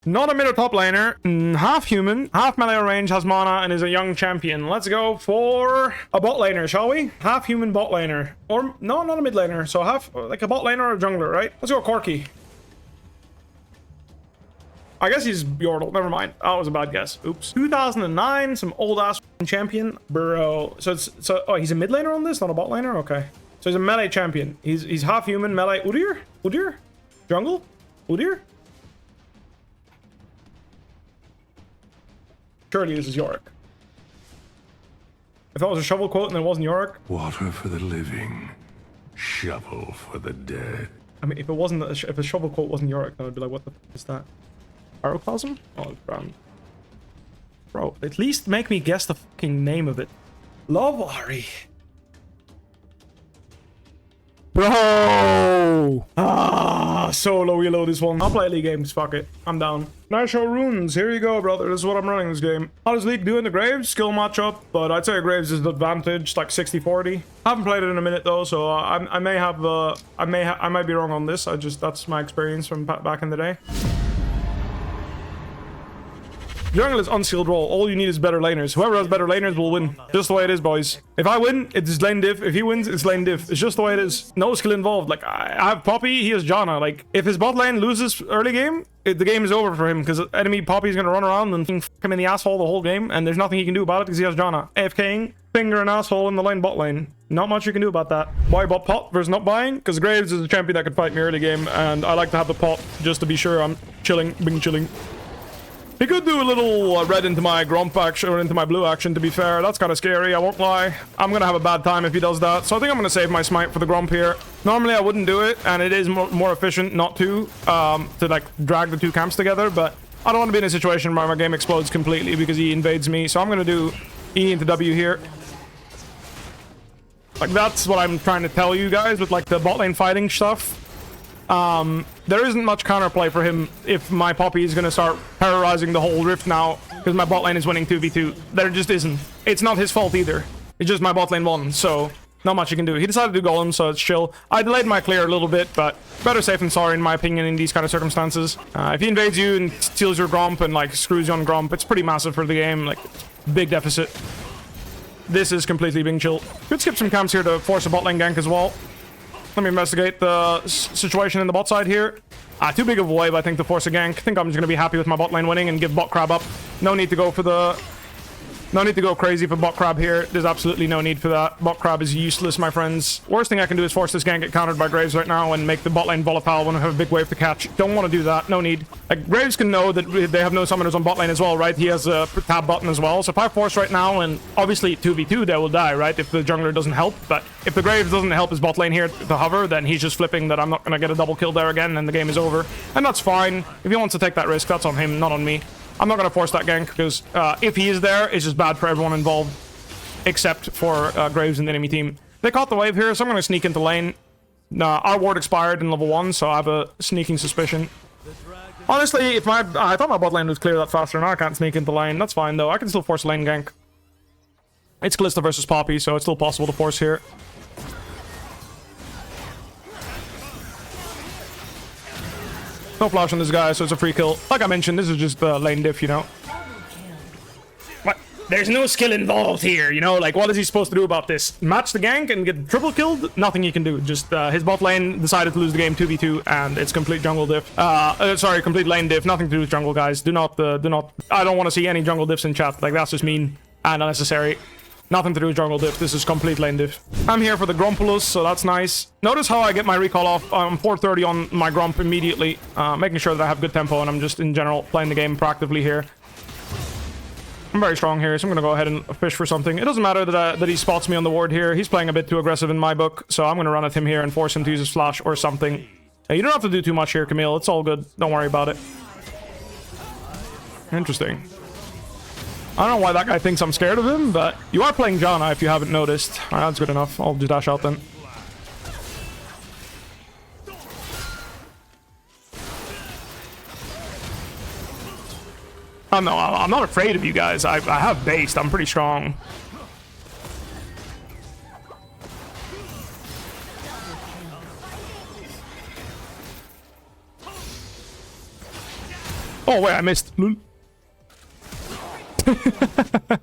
Not a mid or top laner, half human, half melee range, has mana, and is a young champion. Let's go for a bot laner, shall we? Half human bot laner. Or, no, not a mid laner. So half, like a bot laner or a jungler, right? Let's go Corki. I guess he's Yordle. Never mind. That was a bad guess. Oops. 2009, some old ass champion. Bro. Oh, he's a mid laner on this, not a bot laner? Okay. So he's a melee champion. He's half human, melee. Udyr? Udyr? Jungle? Udyr? Surely this is Yorick. If that was a shovel quote and it wasn't Yorick. Water for the living, shovel for the dead. I mean, if it wasn't, if the shovel quote wasn't Yorick, then I'd be like, what the f is that? Pyroclasm? Oh, it's brown. Bro, at least make me guess the fucking name of it. Lovary. Bro! Solo reload this one. I'll play League games, fuck it. I'm down. National runes, here you go, brother. This is what I'm running this game. How does League do in the Graves? Skill matchup, but I'd say Graves is the advantage, like 60-40. Haven't played it in a minute though, so I might be wrong on this. That's my experience from back in the day. Jungle is unsealed role. All you need is better laners. Whoever has better laners will win. Just the way it is, boys. If I win, it's lane diff. If he wins, it's lane diff. It's just the way it is. No skill involved. Like, I have Poppy, he has Janna. Like, if his bot lane loses early game, the game is over for him because enemy Poppy is going to run around and fuck him in the asshole the whole game, and there's nothing he can do about it because he has Janna. AFKing, finger an asshole in the lane bot lane. Not much you can do about that. Why bot pot versus not buying? Because Graves is a champion that could fight me early game, and I like to have the pot just to be sure I'm chilling, being chilling. He could do a little red into my Grump action, or into my blue action, to be fair. That's kind of scary, I won't lie. I'm going to have a bad time if he does that. So I think I'm going to save my smite for the Grump here. Normally I wouldn't do it, and it is more efficient not to like drag the two camps together. But I don't want to be in a situation where my game explodes completely because he invades me. So I'm going to do E into W here. Like, that's what I'm trying to tell you guys with like the bot lane fighting stuff. There isn't much counterplay for him if my Poppy is going to start terrorizing the whole rift now because my bot lane is winning 2v2. There just isn't. It's not his fault either. It's just my bot lane won, so not much you can do. He decided to do Golem, so it's chill. I delayed my clear a little bit, but better safe than sorry in my opinion in these kind of circumstances. If he invades you and steals your Grump and like screws you on Grump, it's pretty massive for the game. Like, big deficit. This is completely being chill. Could skip some camps here to force a bot lane gank as well. Let me investigate the situation in the bot side here. Too big of a wave, I think, to force a gank. I think I'm just going to be happy with my bot lane winning and give bot crab up. No need to go for the... No need to go crazy for bot crab here. There's absolutely no need for that. Bot crab is useless, my friends. Worst thing I can do is force this gank get countered by Graves right now and make the bot lane volatile when I have a big wave to catch. Don't want to do that. No need. Like, Graves can know that they have no summoners on bot lane as well, right? He has a tab button as well. So if I force right now, and obviously 2v2, they will die, right? If the jungler doesn't help. But if the Graves doesn't help his bot lane here to hover, then he's just flipping that I'm not going to get a double kill there again and the game is over. And that's fine. If he wants to take that risk, that's on him, not on me. I'm not going to force that gank because if he is there, it's just bad for everyone involved, except for Graves and the enemy team. They caught the wave here, so I'm going to sneak into lane. Our ward expired in level 1, so I have a sneaking suspicion. Honestly, if I thought my bot lane was clear that faster, now I can't sneak into lane. That's fine, though. I can still force lane gank. It's Kalista versus Poppy, so it's still possible to force here. No flash on this guy, so it's a free kill. Like I mentioned, this is just lane diff, you know. What? There's no skill involved here, you know? Like, what is he supposed to do about this? Match the gank and get triple killed? Nothing he can do. Just his bot lane decided to lose the game 2v2, and it's complete jungle diff. Sorry, complete lane diff. Nothing to do with jungle, guys. Do not. I don't want to see any jungle diffs in chat. Like, that's just mean and unnecessary. Nothing to do with jungle diff. This is complete lane diff. I'm here for the Grumpulus, so that's nice. Notice how I get my recall off. I'm 430 on my Grump immediately, making sure that I have good tempo, and I'm just, in general, playing the game proactively here. I'm very strong here, so I'm going to go ahead and fish for something. It doesn't matter that he spots me on the ward here. He's playing a bit too aggressive in my book, so I'm going to run at him here and force him to use his flash or something. You don't have to do too much here, Camille. It's all good. Don't worry about it. Interesting. I don't know why that guy thinks I'm scared of him, but you are playing Janna if you haven't noticed. That's good enough. I'll just dash out then. Oh no, I'm not afraid of you guys. I have based. I'm pretty strong. Oh, wait, I missed. Oh,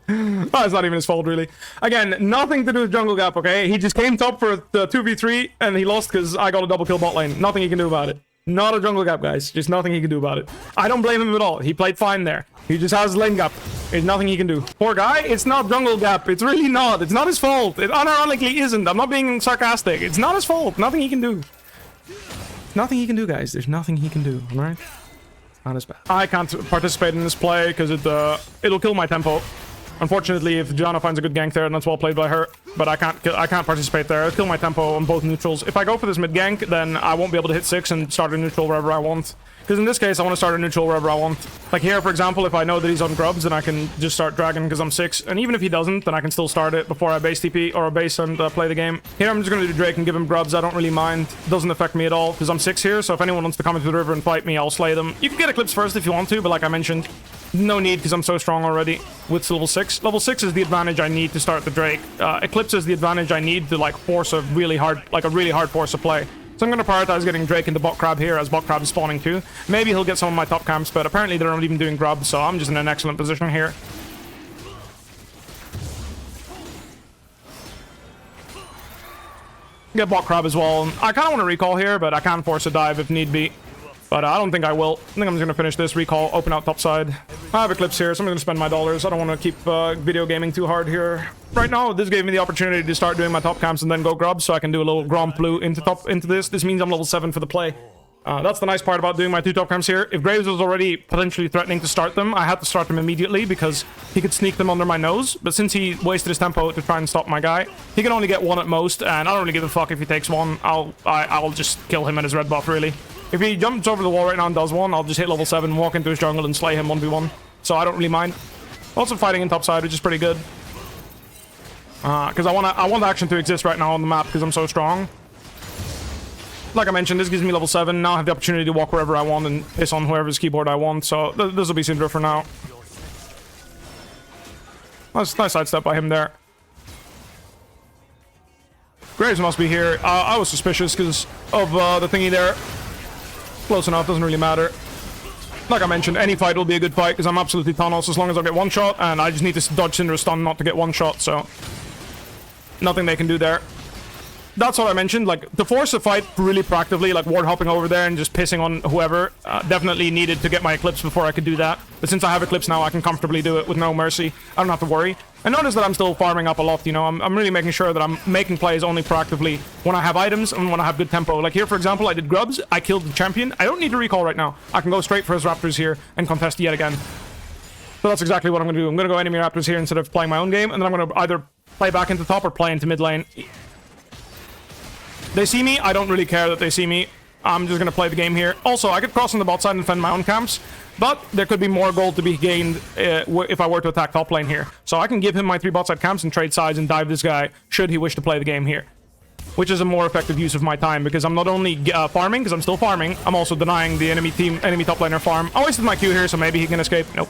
it's not even his fault, really. Again, nothing to do with jungle gap, okay? He just came top for the 2v3, and he lost because I got a double kill bot lane. Nothing he can do about it. Not a jungle gap, guys. Just nothing he can do about it. I don't blame him at all. He played fine there. He just has lane gap. There's nothing he can do. Poor guy, it's not jungle gap. It's really not. It's not his fault. It unironically isn't. I'm not being sarcastic. It's not his fault. Nothing he can do. Nothing he can do, guys. There's nothing he can do, alright? Not as bad. I can't participate in this play because it'll kill my tempo. Unfortunately, if Janna finds a good gank there, and that's well played by her, but I can't participate there. It'll kill my tempo on both neutrals. If I go for this mid gank, then I won't be able to hit 6 and start a neutral wherever I want. Because in this case, I want to start a neutral wherever I want. Like here, for example, if I know that he's on grubs, then I can just start dragging because I'm 6. And even if he doesn't, then I can still start it before I base TP or base and play the game. Here, I'm just going to do Drake and give him grubs. I don't really mind. Doesn't affect me at all because I'm 6 here. So if anyone wants to come into the river and fight me, I'll slay them. You can get Eclipse first if you want to, but like I mentioned, no need because I'm so strong already with level 6. Level 6 is the advantage I need to start the Drake. Eclipse is the advantage I need to like force a really hard force of play. So I'm going to prioritize getting Drake into bot crab here as bot crab is spawning too. Maybe he'll get some of my top camps, but apparently they're not even doing grub, so I'm just in an excellent position here. Get bot crab as well. I kind of want to recall here, but I can force a dive if need be. But I don't think I will. I think I'm just going to finish this, recall, open out top side. I have Eclipse here, so I'm going to spend my dollars. I don't want to keep video gaming too hard here. Right now, this gave me the opportunity to start doing my top camps and then go grub, so I can do a little Grand Blue into this. This means I'm level 7 for the play. That's the nice part about doing my 2 top camps here. If Graves was already potentially threatening to start them, I had to start them immediately because he could sneak them under my nose. But since he wasted his tempo to try and stop my guy, he can only get 1 at most, and I don't really give a fuck if he takes 1. I'll just kill him at his red buff, really. If he jumps over the wall right now and does 1, I'll just hit level 7, walk into his jungle, and slay him 1v1. So I don't really mind. Also fighting in top side, which is pretty good. Because I want action to exist right now on the map because I'm so strong. Like I mentioned, this gives me level 7. Now I have the opportunity to walk wherever I want and piss on whoever's keyboard I want. So this will be Syndra for now. Nice sidestep by him there. Graves must be here. I was suspicious because of the thingy there. Close enough, doesn't really matter. Like I mentioned, any fight will be a good fight because I'm absolutely Thanos as long as I get 1 shot, and I just need to dodge Syndra's stun not to get 1 shot, so nothing they can do there. That's what I mentioned, like, to force a fight really proactively, like ward hopping over there and just pissing on whoever, definitely needed to get my Eclipse before I could do that. But since I have Eclipse now, I can comfortably do it with no mercy. I don't have to worry. And notice that I'm still farming up a lot, you know, I'm really making sure that I'm making plays only proactively when I have items and when I have good tempo. Like here, for example, I did grubs, I killed the champion. I don't need to recall right now. I can go straight for his raptors here and contest yet again. So that's exactly what I'm going to do. I'm going to go enemy raptors here instead of playing my own game, and then I'm going to either play back into top or play into mid lane. They see me. I don't really care that they see me. I'm just going to play the game here. Also, I could cross on the bot side and defend my own camps, but there could be more gold to be gained if I were to attack top lane here. So I can give him my 3 bot side camps and trade sides and dive this guy should he wish to play the game here, which is a more effective use of my time because I'm not only farming, because I'm still farming, I'm also denying the enemy top laner farm. I wasted my Q here, so maybe he can escape. Nope.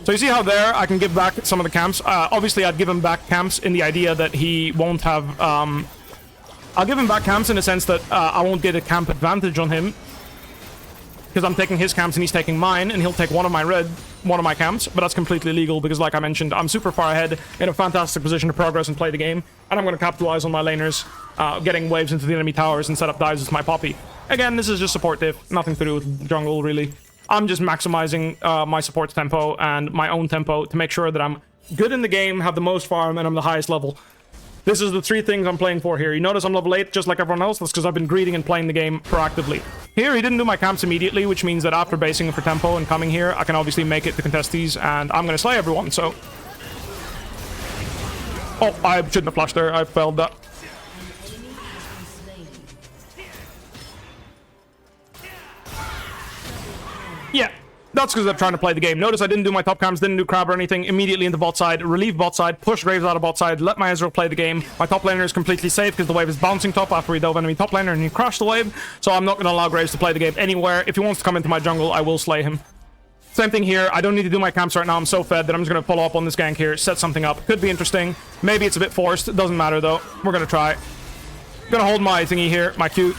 So you see how there I can give back some of the camps. Obviously, I'd give him back camps in the idea that he won't have... I'll give him back camps in the sense that I won't get a camp advantage on him because I'm taking his camps and he's taking mine, and he'll take one of my camps, but that's completely legal because, like I mentioned, I'm super far ahead, in a fantastic position to progress and play the game, and I'm going to capitalize on my laners getting waves into the enemy towers and set up dives with my Poppy. Again, this is just support diff, nothing to do with jungle, really. I'm just maximizing my support tempo and my own tempo to make sure that I'm good in the game, have the most farm, and I'm the highest level. This is the 3 things I'm playing for here. You notice I'm level 8 just like everyone else. That's because I've been greeting and playing the game proactively. Here, he didn't do my camps immediately, which means that after basing for tempo and coming here, I can obviously make it to contest these, and I'm going to slay everyone, so... Oh, I shouldn't have flashed there. I failed that. Yeah. That's because I'm trying to play the game. Notice I didn't do my top cams, didn't do crab or anything. Immediately into bot side, relieve bot side, push Graves out of bot side, let my Ezreal play the game. My top laner is completely safe because the wave is bouncing top after he dove enemy top laner and he crashed the wave. So I'm not going to allow Graves to play the game anywhere. If he wants to come into my jungle, I will slay him. Same thing here. I don't need to do my camps right now. I'm so fed that I'm just going to follow up on this gank here, set something up. Could be interesting. Maybe it's a bit forced. It doesn't matter though. We're going to try. Going to hold my thingy here, my Q.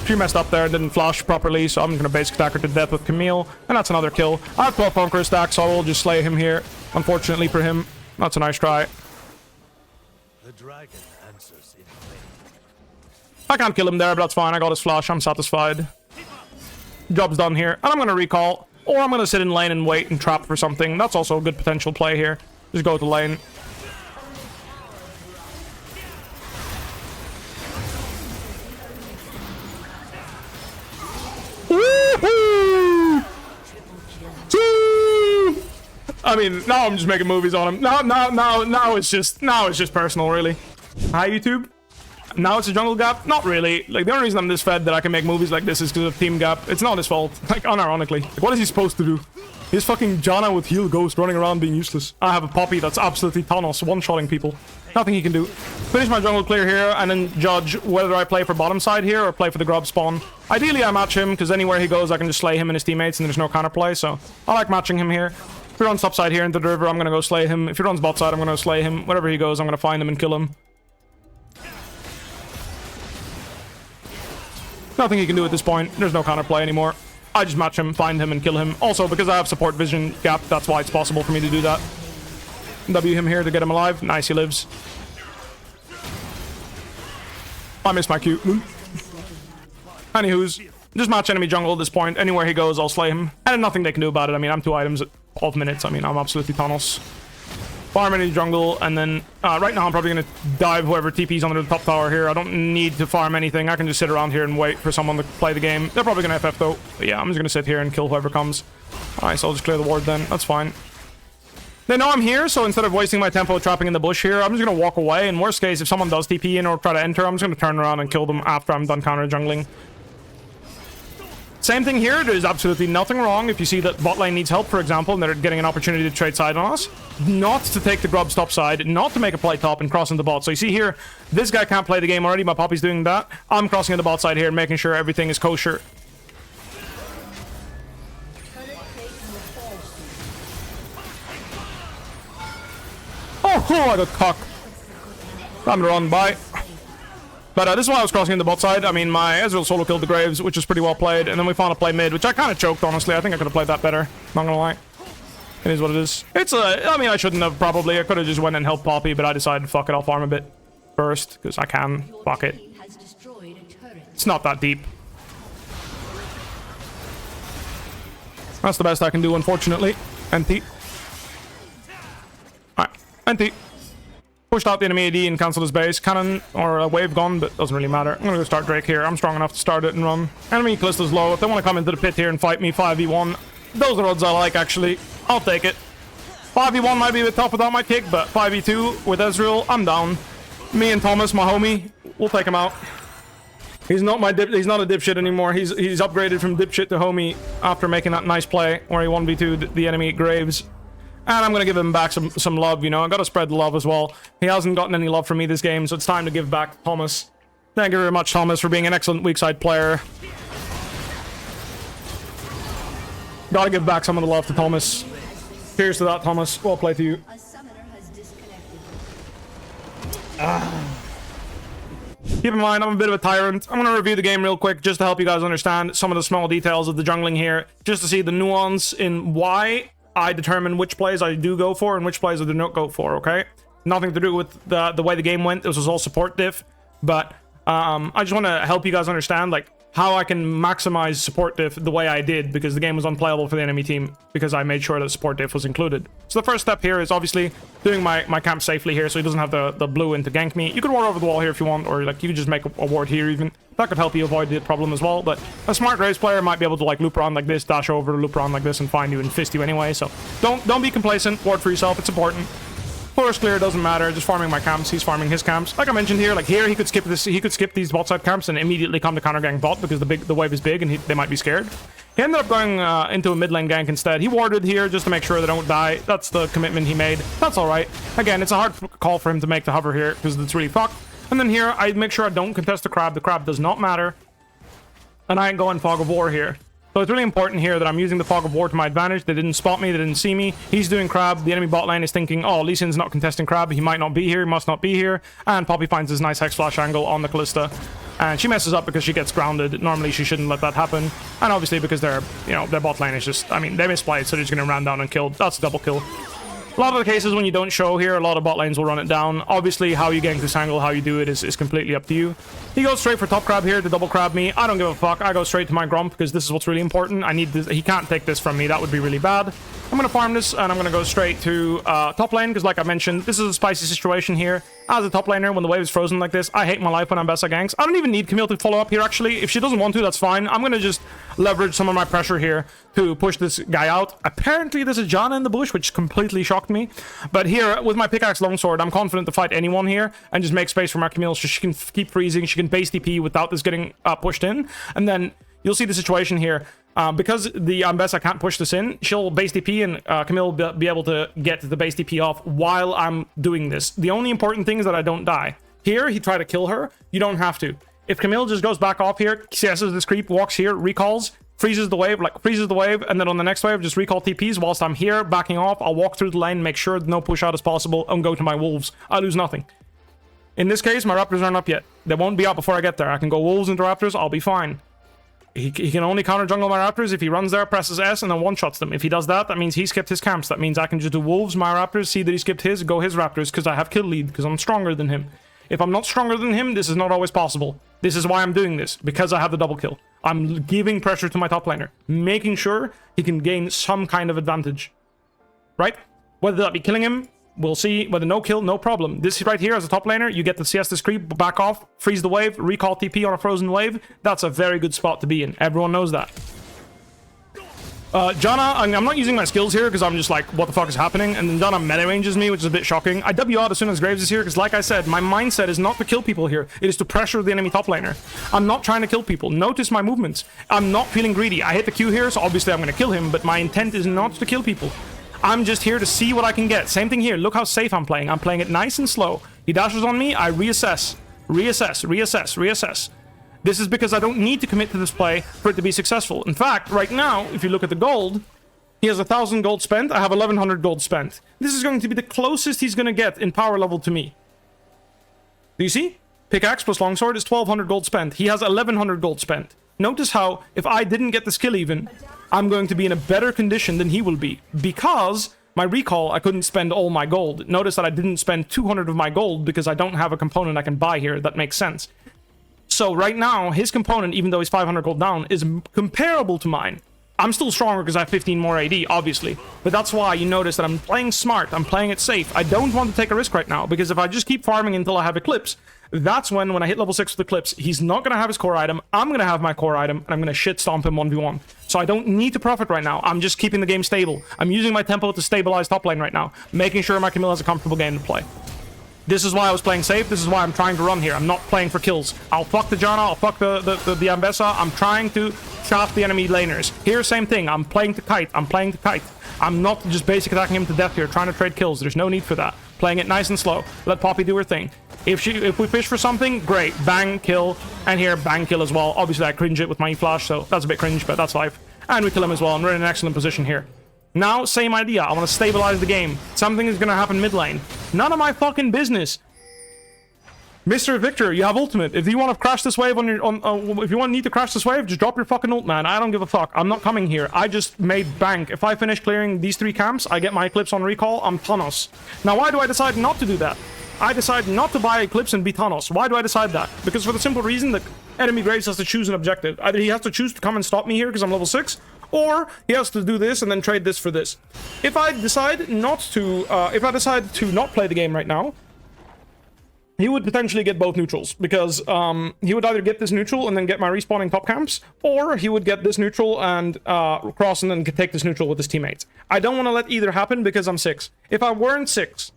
She messed up there and didn't flash properly, so I'm gonna basic attack her to death with Camille, and that's another kill. I have 12 Conqueror stack, so I will just slay him here. Unfortunately for him, that's a nice try. The dragon answers in vain. I can't kill him there, but that's fine. I got his flash. I'm satisfied. Job's done here, and I'm gonna recall, or I'm gonna sit in lane and wait and trap for something. That's also a good potential play here. Just go to lane. I mean, now I'm just making movies on him. Now it's just personal, really. Hi, YouTube. Now it's a jungle gap? Not really. Like, the only reason I'm this fed that I can make movies like this is because of team gap. It's not his fault. Like, unironically. Like, what is he supposed to do? He's fucking Janna with heal ghost running around being useless. I have a Poppy that's absolutely Thanos, one-shotting people. Nothing he can do. Finish my jungle clear here and then judge whether I play for bottom side here or play for the grub spawn. Ideally, I match him because anywhere he goes, I can just slay him and his teammates and there's no counterplay. So I like matching him here. If he runs top side here into the river, I'm going to go slay him. If he runs bot side, I'm going to slay him. Wherever he goes, I'm going to find him and kill him. Nothing he can do at this point. There's no counterplay anymore. I just match him, find him, and kill him. Also, because I have support vision gap, that's why it's possible for me to do that. W him here to get him alive. Nice, he lives. I missed my Q. Anywho's, just match enemy jungle at this point. Anywhere he goes, I'll slay him. And nothing they can do about it. I mean, I'm 2 items at 12 minutes. I mean, I'm absolutely Thanos. Farm any jungle, and then right now I'm probably going to dive whoever TP's under the top tower here. I don't need to farm anything. I can just sit around here and wait for someone to play the game. They're probably going to FF though. But yeah, I'm just going to sit here and kill whoever comes. Alright, so I'll just clear the ward then. That's fine. They know I'm here, so instead of wasting my tempo trapping in the bush here, I'm just going to walk away. In worst case, if someone does TP in or try to enter, I'm just going to turn around and kill them after I'm done counter jungling. Same thing here. There's absolutely nothing wrong if you see that bot lane needs help, for example, and they're getting an opportunity to trade side on us. Not to take the grubs top side, not to make a play top and cross into bot. So you see here, this guy can't play the game already. My Poppy's doing that. I'm crossing into bot side here and making sure everything is kosher. Oh, I got cocked. Time to run, bye. But this is why I was crossing in the bot side. I mean, my Ezreal solo killed the Graves, which is pretty well played. And then we found a play mid, which I kind of choked, honestly. I think I could have played that better. Not gonna lie. It is what it is. It's I mean, I shouldn't have probably. I could have just went and helped Poppy, but I decided, fuck it, I'll farm a bit first, because I can. Fuck it. It's not that deep. That's the best I can do, unfortunately. NT. Alright, NT. Pushed out the enemy AD and cancelled his base. Cannon or a wave gone, but doesn't really matter. I'm gonna go start Drake here. I'm strong enough to start it and run. Enemy Callisto's low. If they want to come into the pit here and fight me 5v1, those are odds I like, actually. I'll take it. 5v1 might be a bit tough without my kick, but 5v2 with Ezreal, I'm down. Me and Thomas, my homie, we'll take him out. He's not he's not a dipshit anymore. He's upgraded from dipshit to homie after making that nice play where he 1v2'd the enemy Graves. And I'm going to give him back some love, you know. I got to spread the love as well. He hasn't gotten any love from me this game, so it's time to give back to Thomas. Thank you very much, Thomas, for being an excellent weak side player. Got to give back some of the love to Thomas. Cheers to that, Thomas. Well played to you. Keep in mind, I'm a bit of a tyrant. I'm going to review the game real quick just to help you guys understand some of the small details of the jungling here. Just to see the nuance in why I determine which plays I do go for and which plays I do not go for, okay? Nothing to do with the way the game went. This was all support diff. But I just want to help you guys understand, like, how I can maximize support diff the way I did, because the game was unplayable for the enemy team because I made sure that support diff was included. So the first step here is obviously doing my camp safely here so he doesn't have the blue in to gank me. You could ward over the wall here if you want, or like you could just make a ward here even. That could help you avoid the problem as well, but a smart Graves player might be able to like loop around like this, dash over, loop around like this, and find you and fist you anyway. So don't be complacent, ward for yourself, it's important. Forest clear doesn't matter, just farming my camps, he's farming his camps. Like I mentioned here, like here he could skip this, he could skip these bot side camps and immediately come to counter gank bot because the wave is big and they might be scared. He ended up going into a mid lane gank instead. He warded here just to make sure they don't die. That's the commitment he made. That's alright. Again, it's a hard call for him to make the hover here because it's really fucked. And then here, I make sure I don't contest the crab. The crab does not matter. And I ain't going fog of war here. So it's really important here that I'm using the Fog of War to my advantage. They didn't spot me, they didn't see me. He's doing crab. The enemy bot lane is thinking, oh, Lee Sin's not contesting crab. He might not be here, he must not be here. And Poppy finds this nice Hex Flash angle on the Callista. And she messes up because she gets grounded. Normally she shouldn't let that happen. And obviously because their bot lane is just, I mean, they misplayed, so they're just gonna run down and kill. That's a double kill. A lot of the cases when you don't show here, a lot of bot lanes will run it down. Obviously, how you gank this angle, how you do it is completely up to you. He goes straight for top crab here to double crab me. I don't give a fuck. I go straight to my Grump because this is what's really important. I need this. He can't take this from me. That would be really bad. I'm going to farm this, and I'm going to go straight to top lane because, like I mentioned, this is a spicy situation here. As a top laner, when the wave is frozen like this, I hate my life when Ambessa ganks. I don't even need Camille to follow up here, actually. If she doesn't want to, that's fine. I'm going to just leverage some of my pressure here to push this guy out. Apparently, there's a Janna in the bush, which completely shocked me. But here, with my pickaxe longsword, I'm confident to fight anyone here and just make space for my Camille so she can keep freezing. She can base DP without this getting pushed in. And then you'll see the situation here. Because the Ambessa can't push this in, she'll base DP and Camille will be able to get the base DP off while I'm doing this. The only important thing is that I don't die. Here, he tried to kill her. You don't have to. If Camille just goes back off here, CS's this creep, walks here, recalls, freezes the wave, and then on the next wave, just recall TPs whilst I'm here, backing off. I'll walk through the lane, make sure no push out is possible, and go to my wolves. I lose nothing. In this case, my raptors aren't up yet. They won't be up before I get there. I can go wolves into raptors, I'll be fine. He can only counter jungle my raptors if he runs there, presses S, and then one-shots them. If he does that, that means he skipped his camps. That means I can just do wolves, my raptors, see that he skipped his, go his raptors, because I have kill lead, because I'm stronger than him. If I'm not stronger than him, this is not always possible. This is why I'm doing this, because I have the double kill. I'm giving pressure to my top laner, making sure he can gain some kind of advantage. Right? Whether that be killing him, we'll see. Whether no kill, no problem. This right here, as a top laner, you get the CS this creep, back off, freeze the wave, recall TP on a frozen wave. That's a very good spot to be in. Everyone knows that. Janna, I'm not using my skills here because I'm just like, what the fuck is happening? And then Janna meta ranges me, which is a bit shocking. I W out as soon as Graves is here because, like I said, my mindset is not to kill people here. It is to pressure the enemy top laner. I'm not trying to kill people. Notice my movements. I'm not feeling greedy. I hit the Q here, so obviously I'm going to kill him, but my intent is not to kill people. I'm just here to see what I can get. Same thing here. Look how safe I'm playing. I'm playing it nice and slow. He dashes on me, I reassess. Reassess. This is because I don't need to commit to this play for it to be successful. In fact, right now, if you look at the gold, he has 1,000 gold spent. I have 1,100 gold spent. This is going to be the closest he's going to get in power level to me. Do you see? Pickaxe plus longsword is 1,200 gold spent. He has 1,100 gold spent. Notice how, if I didn't get the skill even, I'm going to be in a better condition than he will be. Because my recall, I couldn't spend all my gold. Notice that I didn't spend 200 of my gold because I don't have a component I can buy here. That makes sense. So right now, his component, even though he's 500 gold down, is comparable to mine. I'm still stronger because I have 15 more AD, obviously. But that's why you notice that I'm playing smart. I'm playing it safe. I don't want to take a risk right now because if I just keep farming until I have Eclipse, that's when I hit level 6 with Eclipse, he's not going to have his core item. I'm going to have my core item, and I'm going to shit stomp him 1v1. So I don't need to profit right now. I'm just keeping the game stable. I'm using my tempo to stabilize top lane right now, making sure my Camille has a comfortable game to play. This is why I was playing safe. This is why I'm trying to run here. I'm not playing for kills. I'll fuck the Janna. I'll fuck the Ambessa. I'm trying to shaft the enemy laners. Here, same thing. I'm playing to kite. I'm not just basic attacking him to death here, trying to trade kills. There's no need for that. Playing it nice and slow. Let Poppy do her thing. If we fish for something, great. Bang, kill. And here, bang, kill as well. Obviously, I cringe it with my E-Flash, so that's a bit cringe, but that's life. And we kill him as well, and we're in an excellent position here. Now, same idea. I want to stabilize the game. Something is going to happen mid lane. None of my fucking business. Mr. Victor, you have ultimate. If you want to crash this wave if you need to crash this wave, just drop your fucking ult, man. I don't give a fuck. I'm not coming here. I just made bank. If I finish clearing these 3 camps, I get my Eclipse on recall. I'm Thanos. Now, why do I decide not to do that? I decide not to buy Eclipse and be Thanos. Why do I decide that? Because for the simple reason that enemy Graves has to choose an objective. Either he has to choose to come and stop me here because I'm level 6, or he has to do this and then trade this for this. If I decide not to play the game right now, he would potentially get both neutrals, because he would either get this neutral and then get my respawning top camps, or he would get this neutral and cross and then take this neutral with his teammates. I don't want to let either happen because I'm 6. If I weren't 6,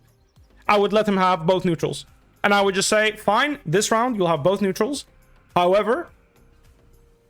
I would let him have both neutrals. And I would just say, fine, this round you'll have both neutrals. However,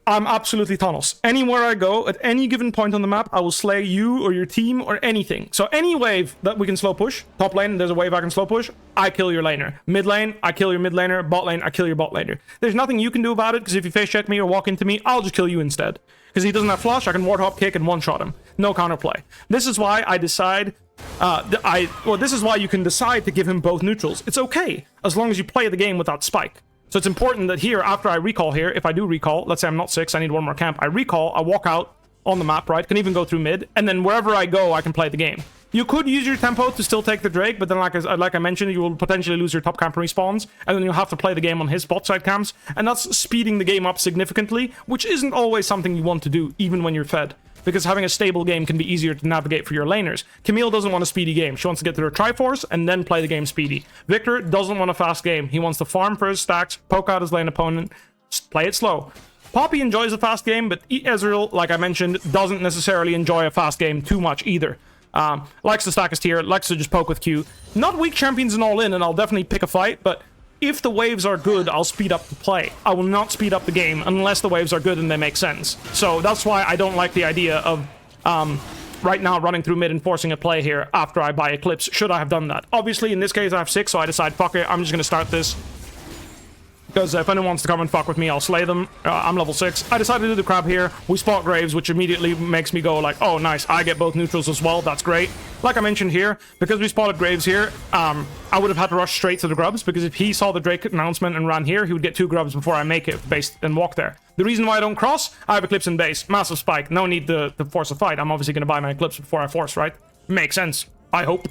I'm absolutely Thanos. Anywhere I go, at any given point on the map, I will slay you or your team or anything. So any wave that we can slow push, top lane, there's a wave I can slow push, I kill your laner. Mid lane, I kill your mid laner. Bot lane, I kill your bot laner. There's nothing you can do about it, because if you face check me or walk into me, I'll just kill you instead. Because he doesn't have flush, I can ward hop kick and one-shot him. No counterplay. This is why I decide... this is why you can decide to give him both neutrals. It's okay, as long as you play the game without spike. So it's important that here, after I recall here, if I do recall, let's say I'm not 6, I need one more camp, I recall, I walk out on the map, right? Can even go through mid, and then wherever I go, I can play the game. You could use your tempo to still take the Drake, but then like I mentioned, you will potentially lose your top camp respawns, and then you'll have to play the game on his bot side camps, and that's speeding the game up significantly, which isn't always something you want to do, even when you're fed. Because having a stable game can be easier to navigate for your laners. Camille doesn't want a speedy game. She wants to get through her Triforce and then play the game speedy. Victor doesn't want a fast game. He wants to farm for his stacks, poke out his lane opponent, play it slow. Poppy enjoys a fast game, but Ezreal, like I mentioned, doesn't necessarily enjoy a fast game too much either. Likes to stack his tier, likes to just poke with Q. Not weak champions and all in, and I'll definitely pick a fight, but if the waves are good, I'll speed up the play. I will not speed up the game unless the waves are good and they make sense. So that's why I don't like the idea of right now running through mid and forcing a play here after I buy Eclipse, should I have done that. Obviously, in this case, I have 6, so I decide, fuck it, I'm just going to start this. Because if anyone wants to come and fuck with me, I'll slay them. I'm level 6. I decided to do the crab here. We spot Graves, which immediately makes me go like, oh, nice. I get both neutrals as well. That's great. Like I mentioned here, because we spotted Graves here, I would have had to rush straight to the grubs, because if he saw the Drake announcement and ran here, he would get 2 grubs before I make it based and walk there. The reason why I don't cross, I have Eclipse in base. Massive spike. No need to force a fight. I'm obviously going to buy my Eclipse before I force, right? Makes sense. I hope.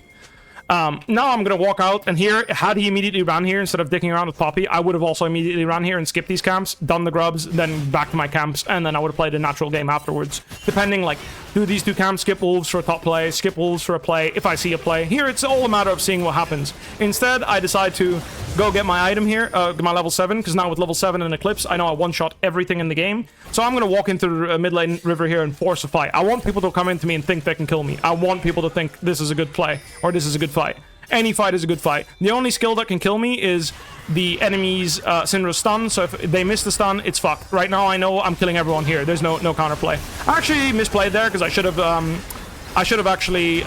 Now I'm gonna walk out, and here, had he immediately ran here instead of dicking around with Poppy, I would have also immediately ran here and skipped these camps, done the grubs, then back to my camps, and then I would have played a natural game afterwards. Depending, like, do these 2 camps, skip wolves for a top play, skip wolves for a play, if I see a play. Here, it's all a matter of seeing what happens. Instead, I decide to go get my item here, my level 7, because now with level 7 and Eclipse, I know I one-shot everything in the game. So I'm gonna walk into the mid lane river here and force a fight. I want people to come into me and think they can kill me. I want people to think this is a good play, or this is a good fight. Any fight is a good fight. The only skill that can kill me is the enemy's Syndra stun, so if they miss the stun, it's fucked. Right now, I know I'm killing everyone here. There's no counterplay. I actually misplayed there, because I should have actually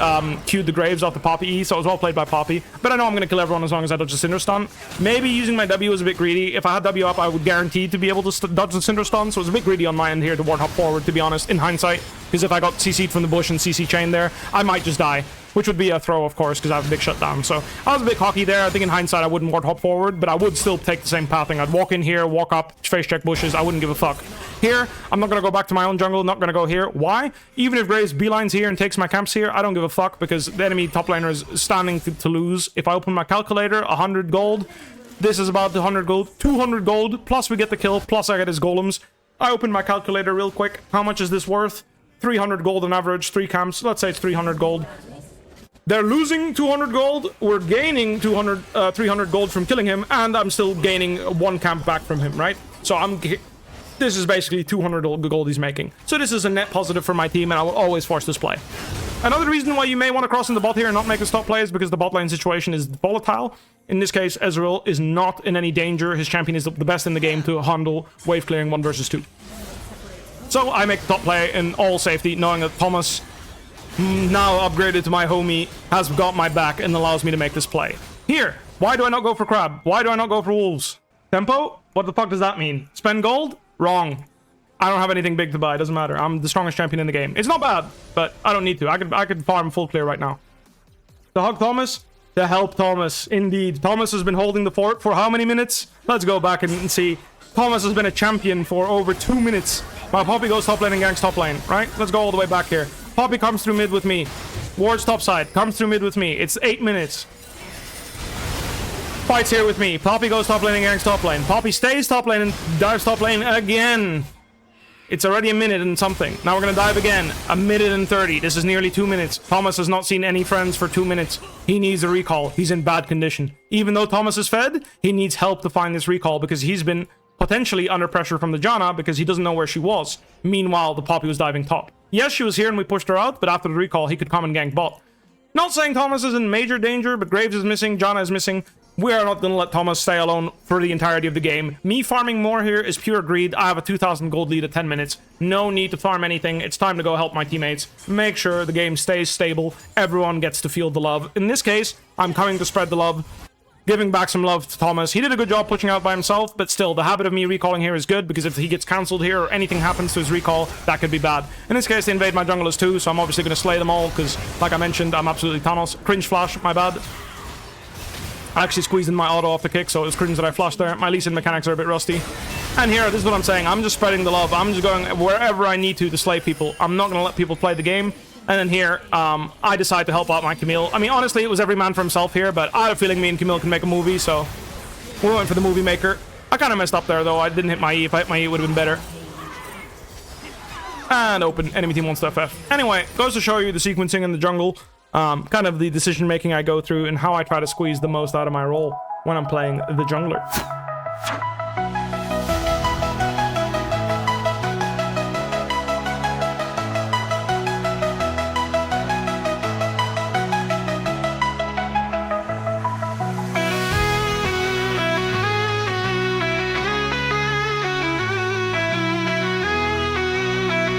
queued the Graves off the Poppy E, so it was well played by Poppy. But I know I'm going to kill everyone as long as I dodge the Syndra stun. Maybe using my W was a bit greedy. If I had W up, I would guarantee to be able to dodge the Syndra stun, so it was a bit greedy on my end here to ward hop forward, to be honest, in hindsight. Because if I got CC'd from the bush and CC chain there, I might just die. Which would be a throw, of course, because I have a big shutdown. So I was a bit cocky there. I think in hindsight, I wouldn't ward hop forward, but I would still take the same pathing. I'd walk in here, walk up, face check bushes. I wouldn't give a fuck. Here, I'm not going to go back to my own jungle. Not going to go here. Why? Even if Graves beelines here and takes my camps here, I don't give a fuck, because the enemy top laner is standing to lose. If I open my calculator, 100 gold. This is about the 100 gold. 200 gold, plus we get the kill, plus I get his golems. I open my calculator real quick. How much is this worth? 300 gold on average, 3 camps. Let's say it's 300 gold. They're losing 200 gold, we're gaining 300 gold from killing him, and I'm still gaining 1 camp back from him, right? So this is basically 200 gold he's making. So this is a net positive for my team, and I will always force this play. Another reason why you may want to cross in the bot here and not make a stop play is because the bot lane situation is volatile. In this case, Ezreal is not in any danger. His champion is the best in the game to handle wave clearing 1 versus 2. So I make the top play in all safety, knowing that Thomas, now upgraded to my homie, has got my back and allows me to make this play. Here, why do I not go for crab? Why do I not go for wolves? Tempo? What the fuck does that mean? Spend gold? Wrong. I don't have anything big to buy. Doesn't matter. I'm the strongest champion in the game. It's not bad, but I don't need to. I could farm full clear right now. To hug Thomas? To help Thomas. Indeed. Thomas has been holding the fort for how many minutes? Let's go back and see. Thomas has been a champion for over 2 minutes. My Poppy goes top lane and ganks top lane, right? Let's go all the way back here. Poppy comes through mid with me. Wards top side. Comes through mid with me. It's 8 minutes. Fights here with me. Poppy goes top lane and ganks top lane. Poppy stays top lane and dives top lane again. It's already a minute and something. Now we're going to dive again. A minute and 30. This is nearly 2 minutes. Thomas has not seen any friends for 2 minutes. He needs a recall. He's in bad condition. Even though Thomas is fed, he needs help to find this recall because he's been potentially under pressure from the Janna because he doesn't know where she was. Meanwhile, the Poppy was diving top. Yes, she was here and we pushed her out, but after the recall, he could come and gank bot. Not saying Thomas is in major danger, but Graves is missing, Janna is missing. We are not going to let Thomas stay alone for the entirety of the game. Me farming more here is pure greed. I have a 2,000 gold lead at 10 minutes. No need to farm anything. It's time to go help my teammates. Make sure the game stays stable. Everyone gets to feel the love. In this case, I'm coming to spread the love. Giving back some love to Thomas. He did a good job pushing out by himself, but still, the habit of me recalling here is good, because if he gets cancelled here or anything happens to his recall, that could be bad. In this case, they invade my junglers too, so I'm obviously going to slay them all, because, like I mentioned, I'm absolutely Thanos. Cringe flash, my bad. I actually squeezed in my auto off the kick, so it was cringe that I flashed there. My Lee Sin mechanics are a bit rusty. And here, this is what I'm saying. I'm just spreading the love. I'm just going wherever I need to slay people. I'm not going to let people play the game. And then here, I decide to help out my Camille. I mean, honestly, it was every man for himself here, but I have a feeling me and Camille can make a movie, so we went for the movie maker. I kind of messed up there, though. I didn't hit my E. If I hit my E, it would have been better. And open. Enemy team wants to FF. Anyway, goes to show you the sequencing in the jungle. Kind of the decision-making I go through and how I try to squeeze the most out of my role when I'm playing the jungler.